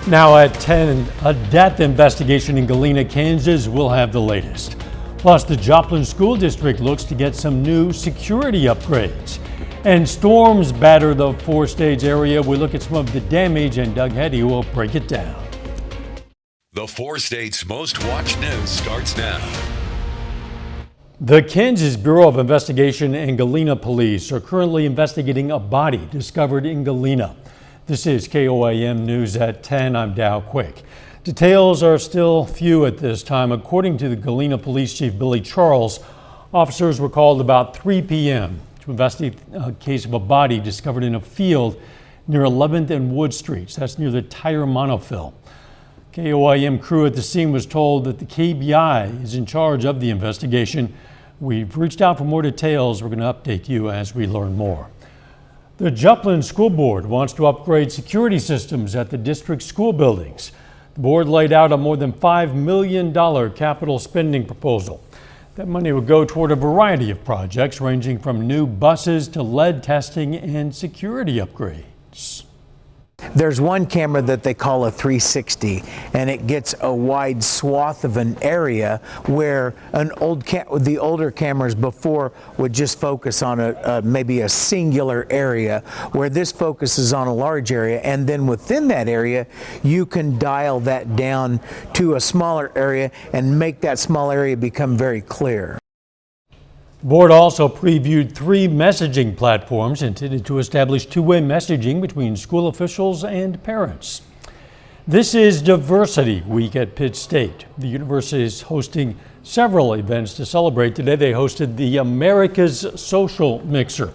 Now at 10, a death investigation in Galena, Kansas will have the latest. Plus, the Joplin School District looks to get some new security upgrades. And storms batter the four-stage area. We look at some of the damage, and Doug Heddy will break it down. The four states' most watched news starts now. The Kansas Bureau of Investigation and Galena Police are currently investigating a body discovered in Galena. This is KOAM News at 10. I'm Dow Quick. Details are still few at this time. According to the Galena Police Chief Billy Charles, officers were called about 3 p.m. to investigate a case of a body discovered in a field near 11th and Wood Streets. That's near the tire monofill. KOAM crew at the scene was told that the KBI is in charge of the investigation. We've reached out for more details. We're going to update you as we learn more. The Joplin School Board wants to upgrade security systems at the district school buildings. The board laid out a more than $5 million capital spending proposal. That money would go toward a variety of projects ranging from new buses to lead testing and security upgrades. There's one camera that they call a 360, and it gets a wide swath of an area where the older cameras before would just focus on maybe a singular area, where this focuses on a large area, and then within that area you can dial that down to a smaller area and make that small area become very clear. The board also previewed 3 messaging platforms intended to establish two-way messaging between school officials and parents. This is Diversity Week at Pitt State. The university is hosting several events to celebrate. Today they hosted the America's Social Mixer.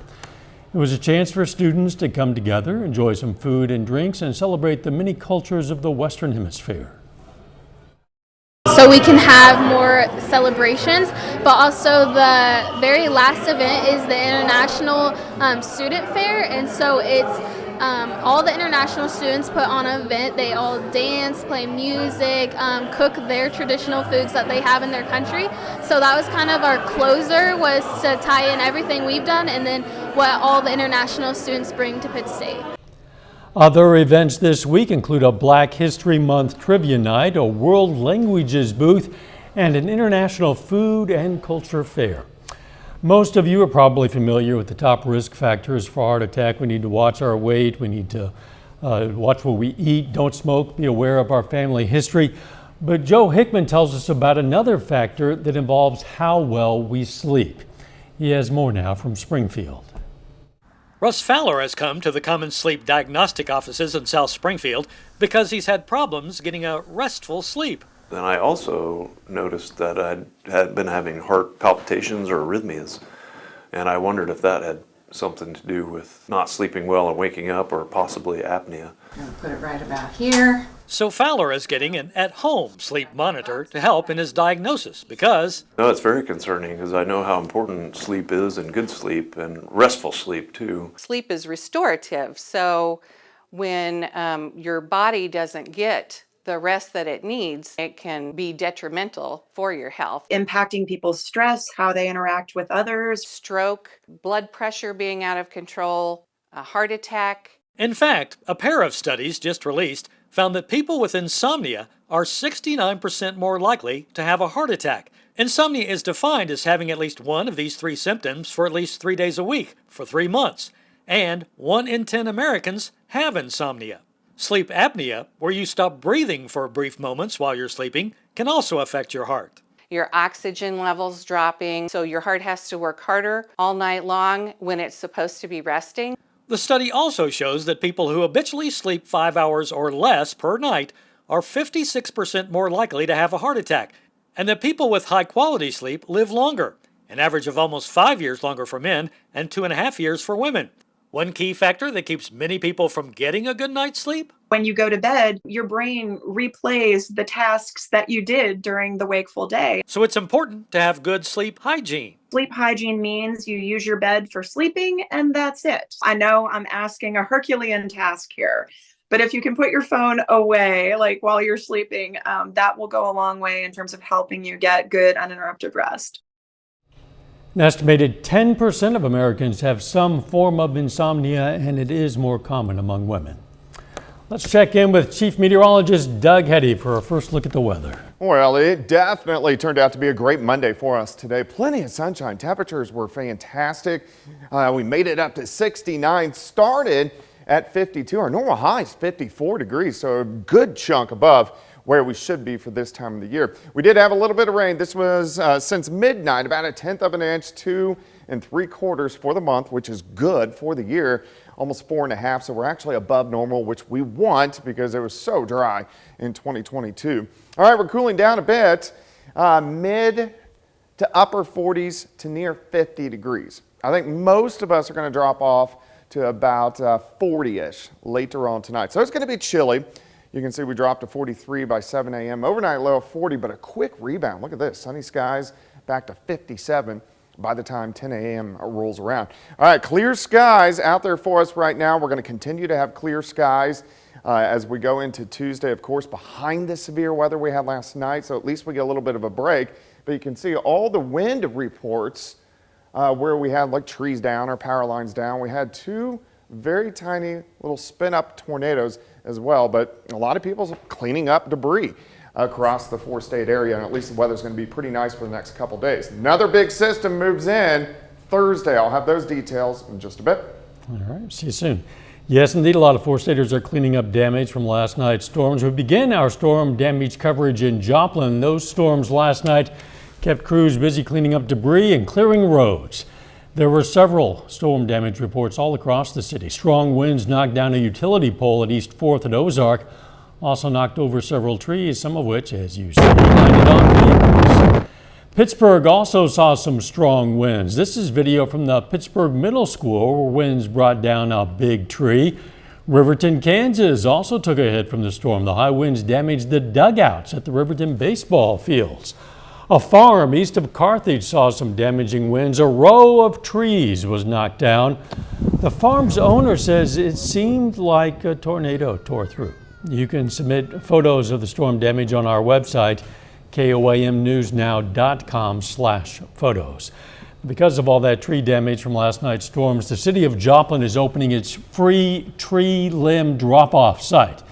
It was a chance for students to come together, enjoy some food and drinks, and celebrate the many cultures of the Western Hemisphere. So we can have more celebrations, but also the very last event is the International Student Fair, and so it's all the international students put on an event. They all dance, play music, cook their traditional foods that they have in their country. So that was kind of our closer, was to tie in everything we've done and then what all the international students bring to Pitt State. Other events this week include a Black History Month trivia night, a World Languages booth, and an international food and culture fair. Most of you are probably familiar with the top risk factors for heart attack. We need to watch our weight. We need to watch what we eat. Don't smoke. Be aware of our family history. But Joe Hickman tells us about another factor that involves how well we sleep. He has more now from Springfield. Russ Fowler has come to the Common Sleep Diagnostic offices in South Springfield because he's had problems getting a restful sleep. Then I also noticed that I had been having heart palpitations or arrhythmias, and I wondered if that had something to do with not sleeping well and waking up, or possibly apnea. I'm going to put it right about here. So Fowler is getting an at-home sleep monitor to help in his diagnosis because... No, it's very concerning because I know how important sleep is, and good sleep and restful sleep too. Sleep is restorative, so when your body doesn't get the rest that it needs, it can be detrimental for your health. Impacting people's stress, how they interact with others. Stroke, blood pressure being out of control, a heart attack. In fact, a pair of studies just released found that people with insomnia are 69% more likely to have a heart attack. Insomnia is defined as having at least one of these 3 symptoms for at least 3 days a week for 3 months. And 1 in 10 Americans have insomnia. Sleep apnea, where you stop breathing for brief moments while you're sleeping, can also affect your heart. Your oxygen levels dropping, so your heart has to work harder all night long when it's supposed to be resting. The study also shows that people who habitually sleep 5 hours or less per night are 56% more likely to have a heart attack, and that people with high-quality sleep live longer, an average of almost 5 years longer for men and 2.5 years for women. One key factor that keeps many people from getting a good night's sleep? When you go to bed, your brain replays the tasks that you did during the wakeful day. So it's important to have good sleep hygiene. Sleep hygiene means you use your bed for sleeping, and that's it. I know I'm asking a Herculean task here, but if you can put your phone away, like while you're sleeping, that will go a long way in terms of helping you get good uninterrupted rest. An estimated 10% of Americans have some form of insomnia, and it is more common among women. Let's check in with Chief Meteorologist Doug Heddy for our first look at the weather. Well, it definitely turned out to be a great Monday for us today. Plenty of sunshine. Temperatures were fantastic. We made it up to 69, started at 52. Our normal high is 54 degrees, so a good chunk above where we should be for this time of the year. We did have a little bit of rain. This was since midnight, about 1/10 of an inch, 2 3/4 for the month, which is good for the year. Almost 4.5, so we're actually above normal, which we want because it was so dry in 2022. All right, we're cooling down a bit, mid to upper 40s to near 50 degrees. I think most of us are going to drop off to about 40-ish later on tonight. So it's going to be chilly. You can see we dropped to 43 by 7 a.m. Overnight low of 40, but a quick rebound. Look at this, sunny skies back to 57 by the time 10 a.m. rolls around. All right, clear skies out there for us right now. We're going to continue to have clear skies as we go into Tuesday, of course, behind the severe weather we had last night, so at least we get a little bit of a break. But you can see all the wind reports where we had like trees down or power lines down. We had 2 very tiny little spin-up tornadoes as well, but a lot of people cleaning up debris across the 4-state area, and at least the weather's going to be pretty nice for the next couple days. Another big system moves in Thursday. I'll have those details in just a bit. All right, see you soon. Yes, indeed, a lot of 4-staters are cleaning up damage from last night's storms. We begin our storm damage coverage in Joplin. Those storms last night kept crews busy cleaning up debris and clearing roads. There were several storm damage reports all across the city. Strong winds knocked down a utility pole at East 4th and Ozark. Also knocked over several trees, some of which, as you see, landed on vehicles. Pittsburgh also saw some strong winds. This is video from the Pittsburgh Middle School where winds brought down a big tree. Riverton, Kansas also took a hit from the storm. The high winds damaged the dugouts at the Riverton baseball fields. A farm east of Carthage saw some damaging winds. A row of trees was knocked down. The farm's owner says it seemed like a tornado tore through. You can submit photos of the storm damage on our website, koamnewsnow.com/photos. Because of all that tree damage from last night's storms, the city of Joplin is opening its free tree limb drop-off site.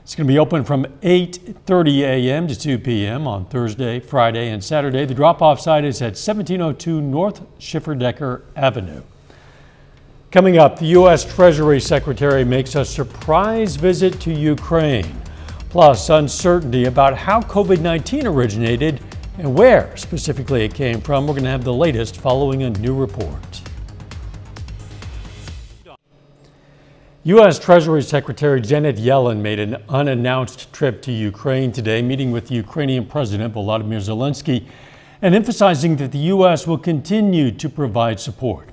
It's going to be open from 8:30 a.m. to 2 p.m. on Thursday, Friday, and Saturday. The drop-off site is at 1702 North Schifferdecker Avenue. Coming up, the U.S. Treasury Secretary makes a surprise visit to Ukraine, plus uncertainty about how COVID-19 originated and where specifically it came from. We're going to have the latest following a new report. U.S. Treasury Secretary Janet Yellen made an unannounced trip to Ukraine today, meeting with the Ukrainian President Volodymyr Zelensky and emphasizing that the U.S. will continue to provide support.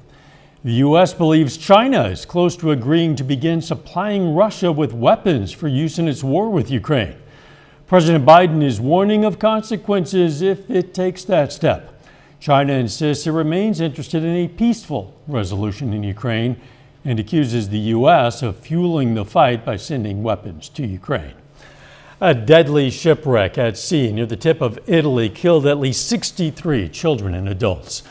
The U.S. believes China is close to agreeing to begin supplying Russia with weapons for use in its war with Ukraine. President Biden is warning of consequences if it takes that step. China insists it remains interested in a peaceful resolution in Ukraine and accuses the U.S. of fueling the fight by sending weapons to Ukraine. A deadly shipwreck at sea near the tip of Italy killed at least 63 children and adults.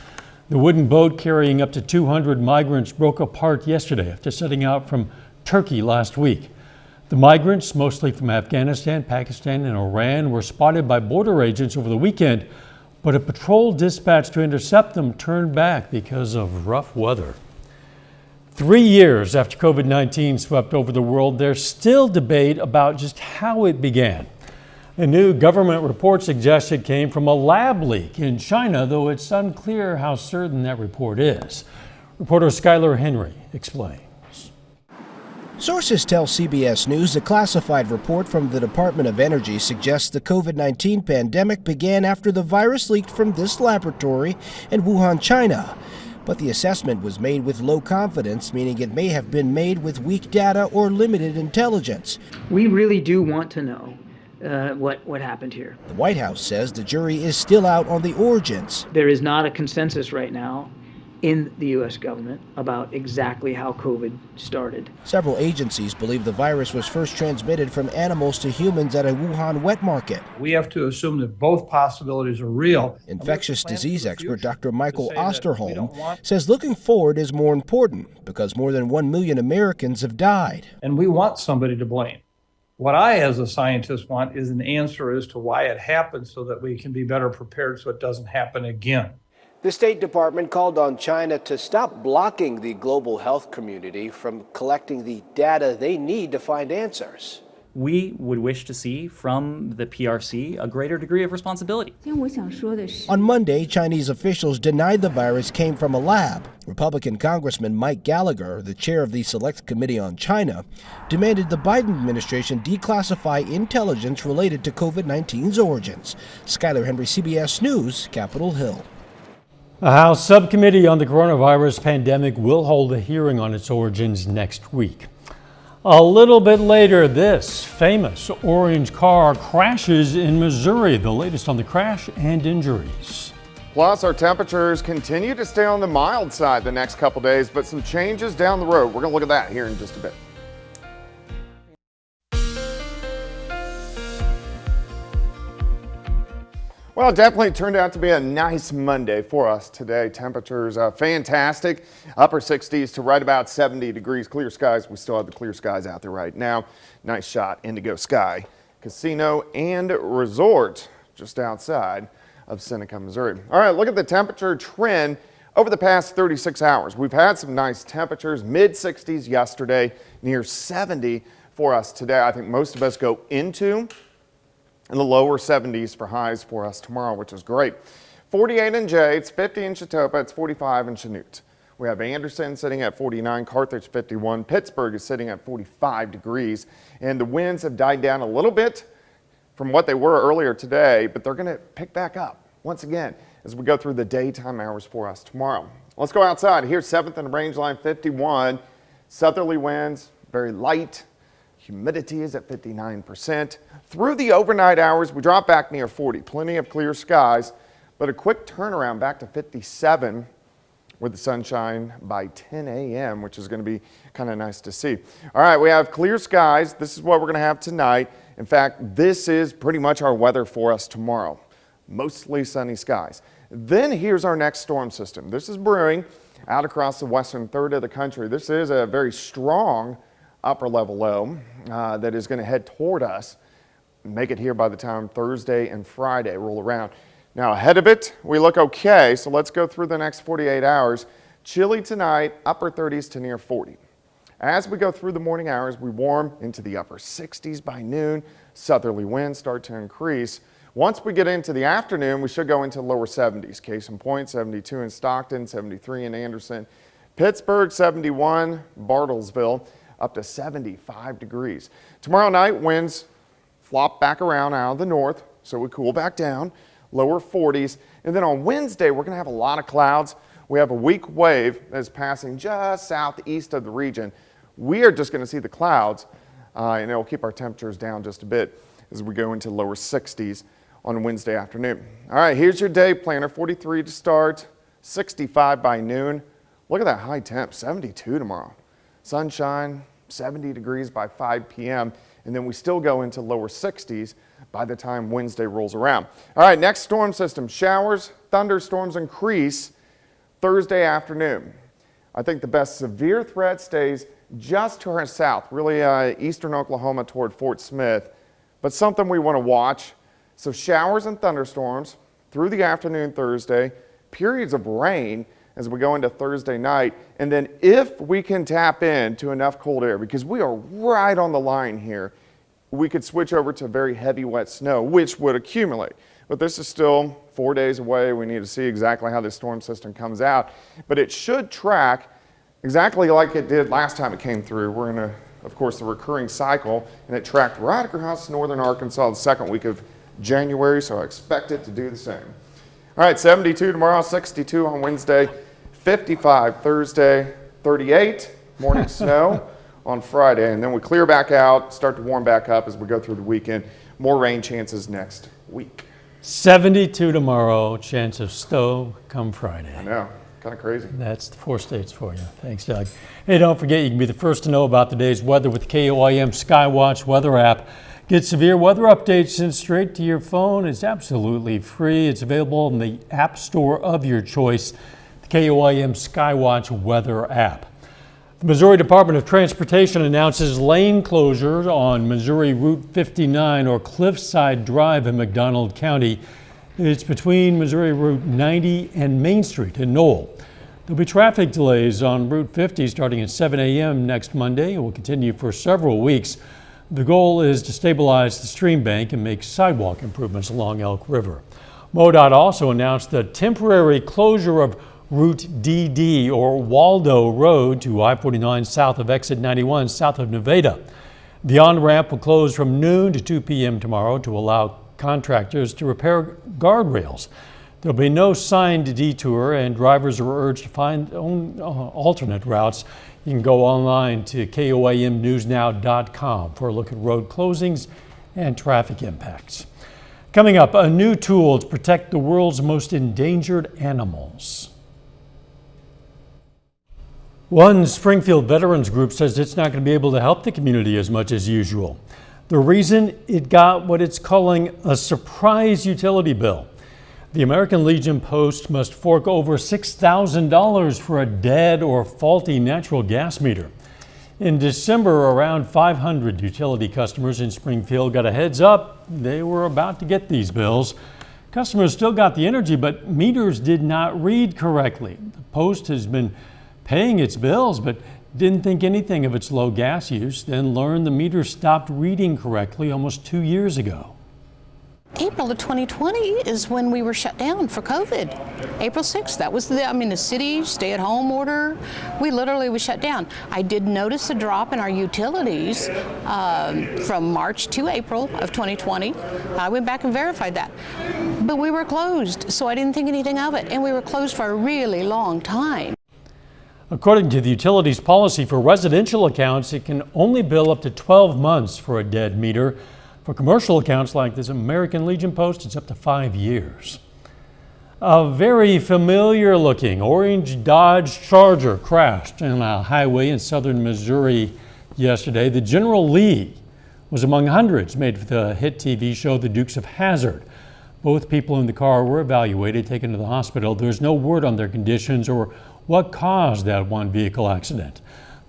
The wooden boat carrying up to 200 migrants broke apart yesterday after setting out from Turkey last week. The migrants, mostly from Afghanistan, Pakistan, and Iran, were spotted by border agents over the weekend, but a patrol dispatched to intercept them turned back because of rough weather. 3 years after COVID-19 swept over the world, there's still debate about just how it began. A new government report suggests it came from a lab leak in China, though it's unclear how certain that report is. Reporter Skylar Henry explains. Sources tell CBS News a classified report from the Department of Energy suggests the COVID-19 pandemic began after the virus leaked from this laboratory in Wuhan, China. But the assessment was made with low confidence, meaning it may have been made with weak data or limited intelligence. We really do want to know what happened here. The White House says the jury is still out on the origins. There is not a consensus right now in the U.S. government about exactly how COVID started. Several agencies believe the virus was first transmitted from animals to humans at a Wuhan wet market. We have to assume that both possibilities are real. Infectious disease expert Dr. Michael Osterholm says looking forward is more important because more than 1 million Americans have died. And we want somebody to blame. What I, as a scientist, want is an answer as to why it happened so that we can be better prepared so it doesn't happen again. The State Department called on China to stop blocking the global health community from collecting the data they need to find answers. We would wish to see from the PRC a greater degree of responsibility. On Monday, Chinese officials denied the virus came from a lab. Republican Congressman Mike Gallagher, the chair of the Select Committee on China, demanded the Biden administration declassify intelligence related to COVID-19's origins. Skylar Henry, CBS News, Capitol Hill. A House subcommittee on the coronavirus pandemic will hold a hearing on its origins next week. A little bit later, this famous orange car crashes in Missouri. The latest on the crash and injuries. Plus, our temperatures continue to stay on the mild side the next couple days, but some changes down the road. We're going to look at that here in just a bit. Well, it definitely turned out to be a nice Monday for us today. Temperatures fantastic, upper 60s to right about 70 degrees. Clear skies. We still have the clear skies out there right now. Nice shot, Indigo Sky Casino and Resort just outside of Seneca, Missouri. All right, look at the temperature trend over the past 36 hours. We've had some nice temperatures, mid 60s yesterday, near 70 for us today. I think most of us go into in the lower 70s for highs for us tomorrow, which is great. 48 in Jay, it's 50 in Chautauqua, it's 45 in Chanute. We have Anderson sitting at 49, Carthage 51, Pittsburgh is sitting at 45 degrees, and the winds have died down a little bit from what they were earlier today, but they're going to pick back up once again as we go through the daytime hours for us tomorrow. Let's go outside. Here's 7th and range line 51, southerly winds, very light. Humidity is at 59%. Through the overnight hours, we drop back near 40. Plenty of clear skies, but a quick turnaround back to 57 with the sunshine by 10 a.m., which is going to be kind of nice to see. All right, we have clear skies. This is what we're going to have tonight. In fact, this is pretty much our weather for us tomorrow. Mostly sunny skies. Then here's our next storm system. This is brewing out across the western third of the country. This is a very strong upper level low that is going to head toward us, make it here by the time Thursday and Friday roll around. Now ahead of it, we look okay, so let's go through the next 48 hours. Chilly tonight, upper 30s to near 40. As we go through the morning hours, we warm into the upper 60s by noon. Southerly winds start to increase. Once we get into the afternoon, we should go into lower 70s. Case in point, 72 in Stockton, 73 in Anderson. Pittsburgh, 71, Bartlesville, up to 75 degrees. Tomorrow night, winds flop back around out of the north, so we cool back down, lower 40s. And then on Wednesday, we're going to have a lot of clouds. We have a weak wave that's passing just southeast of the region. We are just going to see the clouds, and it'll keep our temperatures down just a bit as we go into lower 60s on Wednesday afternoon. All right, here's your day planner. 43 to start, 65 by noon. Look at that high temp, 72 tomorrow. Sunshine, 70 degrees by 5 p.m. And then we still go into lower 60s by the time Wednesday rolls around. All right, next storm system. Showers, thunderstorms increase Thursday afternoon. I think the best severe threat stays just to our south, really eastern Oklahoma toward Fort Smith, but something we want to watch. So showers and thunderstorms through the afternoon Thursday, periods of rain as we go into Thursday night. And then if we can tap into enough cold air, because we are right on the line here, we could switch over to very heavy wet snow, which would accumulate. But this is still 4 days away. We need to see exactly how this storm system comes out. But it should track exactly like it did last time it came through. We're in, of course, the recurring cycle, and it tracked right across northern Arkansas the second week of January, so I expect it to do the same. All right, 72 tomorrow, 62 on Wednesday, 55 Thursday, 38 morning snow on Friday, and then we clear back out, start to warm back up as we go through the weekend. More rain chances next week. 72 tomorrow, chance of snow come Friday. I know, kind of crazy. That's the 4 states for you. Thanks, Doug. Hey, don't forget, you can be the first to know about the day's weather with the KOAM Skywatch weather app. Get severe weather updates sent straight to your phone. It's absolutely free. It's available in the app store of your choice, the KOAM Skywatch weather app. The Missouri Department of Transportation announces lane closures on Missouri Route 59 or Cliffside Drive in McDonald County. It's between Missouri Route 90 and Main Street in Knoll. There'll be traffic delays on Route 50 starting at 7 a.m. next Monday. It will continue for several weeks. The goal is to stabilize the stream bank and make sidewalk improvements along Elk River. MoDOT also announced the temporary closure of Route DD or Waldo Road to I-49 south of Exit 91 south of Nevada. The on-ramp will close from noon to 2 p.m. tomorrow to allow contractors to repair guardrails. There'll be no signed detour, and drivers are urged to find alternate routes. You can go online to KOAMnewsnow.com for a look at road closings and traffic impacts. Coming up, a new tool to protect the world's most endangered animals. One Springfield veterans group says it's not going to be able to help the community as much as usual. The reason, it got what it's calling a surprise utility bill. The American Legion Post must fork over $6,000 for a dead or faulty natural gas meter. In December, around 500 utility customers in Springfield got a heads up they were about to get these bills. Customers still got the energy, but meters did not read correctly. The Post has been paying its bills, but didn't think anything of its low gas use, then learned the meter stopped reading correctly almost 2 years ago. April of 2020 is when we were shut down for COVID. April 6th, that was the city stay-at-home order. We literally was shut down. I did notice a drop in our utilities from March to April of 2020. I went back and verified that. But we were closed, so I didn't think anything of it. And we were closed for a really long time. According to the utilities policy for residential accounts, it can only bill up to 12 months for a dead meter. For commercial accounts like this American Legion Post, it's up to 5 years. A very familiar looking orange Dodge Charger crashed on a highway in southern Missouri yesterday. The General Lee was among hundreds made for the hit TV show The Dukes of Hazzard. Both people in the car were evaluated, taken to the hospital. There's no word on their conditions or what caused that one vehicle accident.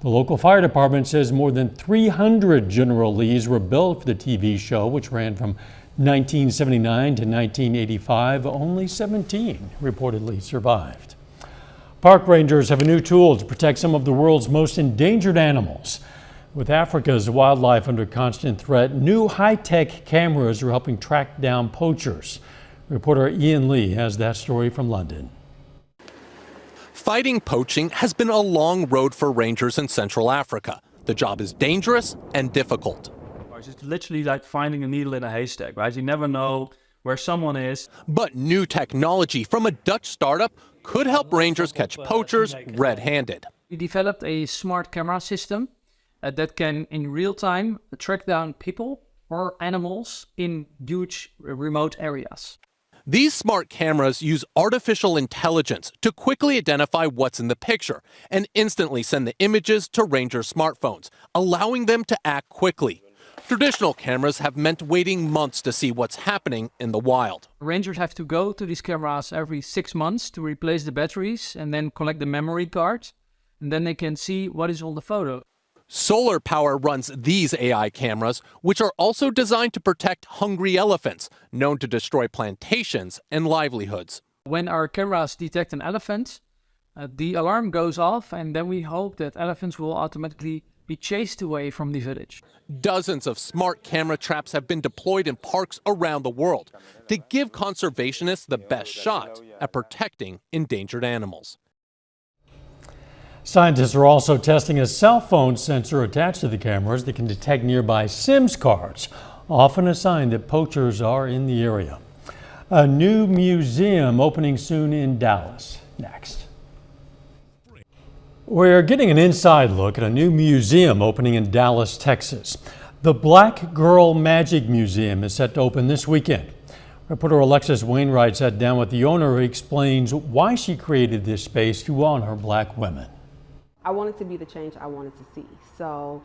The local fire department says more than 300 General Lees were built for the TV show, which ran from 1979 to 1985. Only 17 reportedly survived. Park rangers have a new tool to protect some of the world's most endangered animals. With Africa's wildlife under constant threat, new high-tech cameras are helping track down poachers. Reporter Ian Lee has that story from London. Fighting poaching has been a long road for rangers in Central Africa. The job is dangerous and difficult. It's literally like finding a needle in a haystack, right? You never know where someone is. But new technology from a Dutch startup could help rangers catch poachers red-handed. We developed a smart camera system that can, in real time, track down people or animals in huge remote areas. These smart cameras use artificial intelligence to quickly identify what's in the picture and instantly send the images to ranger smartphones, allowing them to act quickly. Traditional cameras have meant waiting months to see what's happening in the wild. Rangers have to go to these cameras every 6 months to replace the batteries and then collect the memory card, and then they can see what is on the photo. Solar power runs these AI cameras, which are also designed to protect hungry elephants, known to destroy plantations and livelihoods. When our cameras detect an elephant, the alarm goes off, and then we hope that elephants will automatically be chased away from the village. Dozens of smart camera traps have been deployed in parks around the world to give conservationists the best shot at protecting endangered animals. Scientists are also testing a cell phone sensor attached to the cameras that can detect nearby SIMS cards, often a sign that poachers are in the area. A new museum opening soon in Dallas. Next. We're getting an inside look at a new museum opening in Dallas, Texas. The Black Girl Magic Museum is set to open this weekend. Reporter Alexis Wainwright sat down with the owner who explains why she created this space to honor black women. I wanted to be the change I wanted to see. So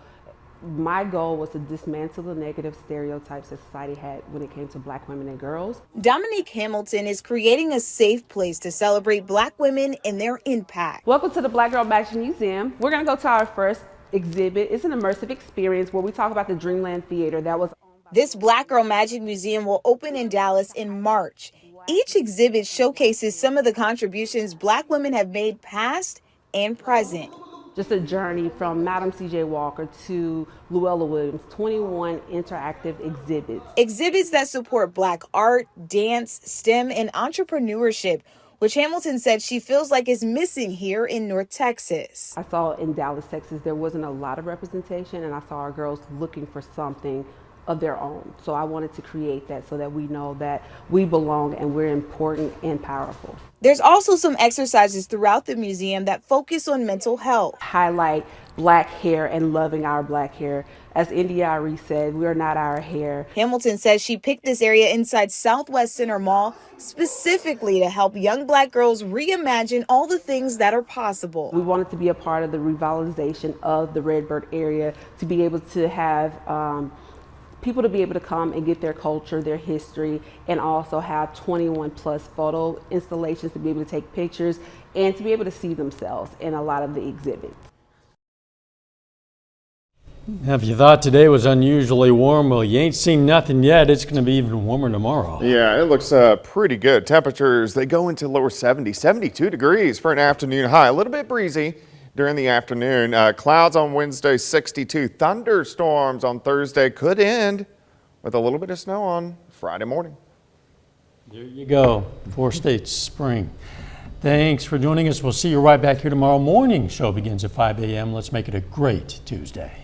My goal was to dismantle the negative stereotypes that society had when it came to Black women and girls. Dominique Hamilton is creating a safe place to celebrate Black women and their impact. Welcome to the Black Girl Magic Museum. We're going to go to our first exhibit. It's an immersive experience where we talk about the Dreamland Theater that was. This Black Girl Magic Museum will open in Dallas in March. Each exhibit showcases some of the contributions Black women have made past and present. Just a journey from Madam C.J. Walker to Luella Williams, 21 interactive exhibits. Exhibits that support Black art, dance, STEM, and entrepreneurship, which Hamilton said she feels like is missing here in North Texas. I saw in Dallas, Texas, there wasn't a lot of representation, and I saw our girls looking for something of their own. So I wanted to create that so that we know that we belong and we're important and powerful. There's also some exercises throughout the museum that focus on mental health. Highlight Black hair and loving our Black hair. As India Ari said, we're not our hair. Hamilton says she picked this area inside Southwest Center Mall specifically to help young Black girls reimagine all the things that are possible. We wanted to be a part of the revitalization of the Redbird area, to be able to have people to be able to come and get their culture, their history, and also have 21 plus photo installations to be able to take pictures and to be able to see themselves in a lot of the exhibits. Now, if you thought today was unusually warm, well, you ain't seen nothing yet. It's going to be even warmer tomorrow. Yeah, it looks pretty good. Temperatures, they go into lower 70s, 72 degrees for an afternoon high. A little bit breezy during the afternoon. Clouds on Wednesday, 62. Thunderstorms on Thursday could end with a little bit of snow on Friday morning. There you go. 4 states spring. Thanks for joining us. We'll see you right back here tomorrow morning. Show begins at 5 a.m. Let's make it a great Tuesday.